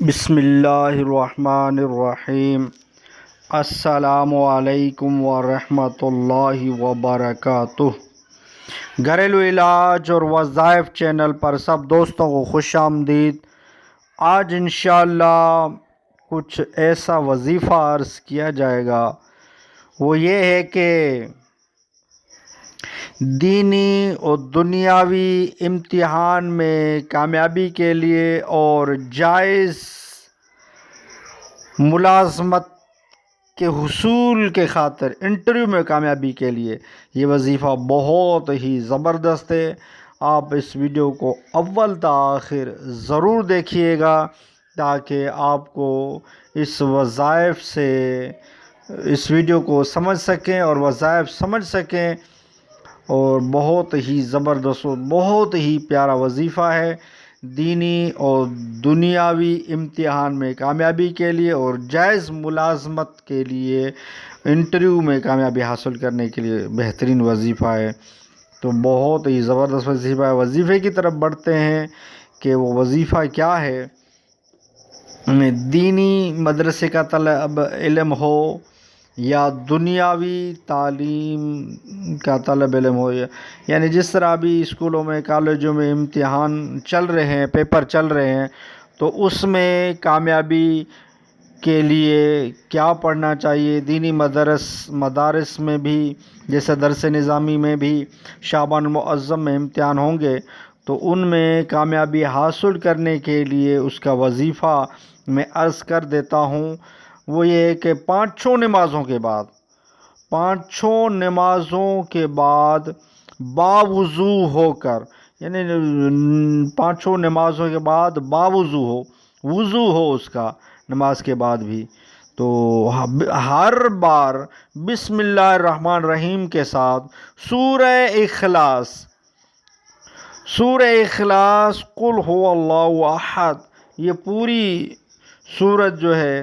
بسم اللہ الرحمن الرحیم۔ السلام علیکم ورحمۃ اللہ وبرکاتہ۔ گھریلو علاج اور وظائف چینل پر سب دوستوں کو خوش آمدید۔ آج انشاءاللہ کچھ ایسا وظیفہ عرض کیا جائے گا، وہ یہ ہے کہ دینی اور دنیاوی امتحان میں کامیابی کے لیے اور جائز ملازمت کے حصول کے خاطر انٹرویو میں کامیابی کے لیے یہ وظیفہ بہت ہی زبردست ہے۔ آپ اس ویڈیو کو اول تا آخر ضرور دیکھیے گا تاکہ آپ کو اس وظائف سے اس ویڈیو کو سمجھ سکیں اور وظائف سمجھ سکیں، اور بہت ہی زبردست اور بہت ہی پیارا وظیفہ ہے دینی اور دنیاوی امتحان میں کامیابی کے لیے اور جائز ملازمت کے لیے انٹرویو میں کامیابی حاصل کرنے کے لیے بہترین وظیفہ ہے۔ تو بہت ہی زبردست وظیفہ ہے۔ وظیفے کی طرف بڑھتے ہیں کہ وہ وظیفہ کیا ہے۔ دینی مدرسے کا طلب علم ہو یا دنیاوی تعلیم کا طلب علم ہو، یعنی جس طرح ابھی اسکولوں میں کالجوں میں امتحان چل رہے ہیں، پیپر چل رہے ہیں، تو اس میں کامیابی کے لیے کیا پڑھنا چاہیے۔ دینی مدارس میں بھی جیسے درس نظامی میں بھی شعبان المعظم میں امتحان ہوں گے، تو ان میں کامیابی حاصل کرنے کے لیے اس کا وظیفہ میں عرض کر دیتا ہوں۔ وہ یہ ہے کہ پانچوں نمازوں کے بعد باوضو ہو کر، یعنی پانچوں نمازوں کے بعد باوضو ہو، وضو ہو اس کا نماز کے بعد بھی، تو ہر بار بسم اللہ الرحمن الرحیم کے ساتھ سورہ اخلاص قل هو اللہ احد، یہ پوری سورت جو ہے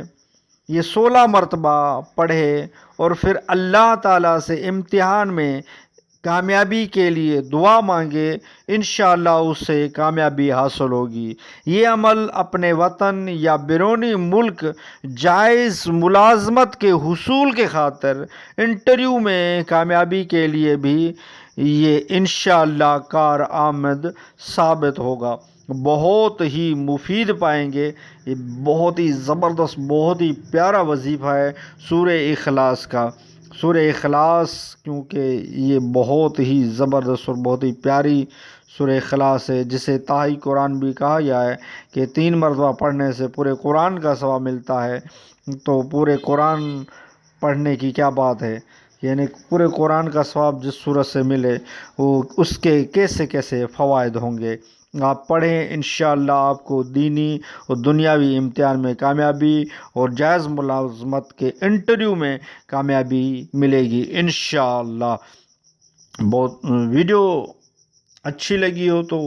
یہ 16 مرتبہ پڑھے اور پھر اللہ تعالیٰ سے امتحان میں کامیابی کے لیے دعا مانگے، انشاءاللہ اس سے کامیابی حاصل ہوگی۔ یہ عمل اپنے وطن یا بیرونی ملک جائز ملازمت کے حصول کے خاطر انٹرویو میں کامیابی کے لیے بھی یہ انشاءاللہ کارآمد ثابت ہوگا۔ بہت ہی مفید پائیں گے۔ یہ بہت ہی زبردست، بہت ہی پیارا وظیفہ ہے سورہ اخلاص کا۔ سورہ اخلاص کیونکہ یہ بہت ہی زبردست اور بہت ہی پیاری سورہ اخلاص ہے، جسے تاہی قرآن بھی کہا گیا ہے کہ 3 مرتبہ پڑھنے سے پورے قرآن کا ثواب ملتا ہے۔ تو پورے قرآن پڑھنے کی کیا بات ہے، یعنی پورے قرآن کا ثواب جس صورت سے ملے وہ اس کے کیسے کیسے فوائد ہوں گے۔ آپ پڑھیں، انشاءاللہ آپ کو دینی اور دنیاوی امتحان میں کامیابی اور جائز ملازمت کے انٹرویو میں کامیابی ملے گی انشاءاللہ۔ بہت ویڈیو اچھی لگی ہو تو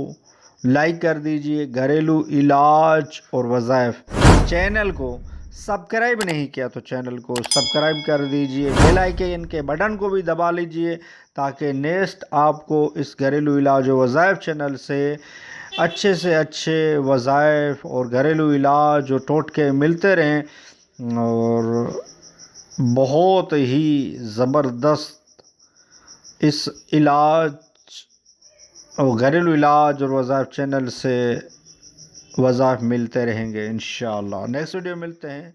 لائک کر دیجئے۔ گھریلو علاج اور وظائف چینل کو سبسکرائب نہیں کیا تو چینل کو سبسکرائب کر دیجئے، بیل آئیکن کے بٹن کو بھی دبا لیجئے تاکہ نیکسٹ آپ کو اس گھریلو علاج و وظائف چینل سے اچھے وظائف اور گھریلو علاج اور ٹوٹکے ملتے رہیں، اور بہت ہی زبردست اس علاج اور گھریلو علاج اور وظائف چینل سے وظائف ملتے رہیں گے انشاءاللہ۔ نیکسٹ ویڈیو ملتے ہیں۔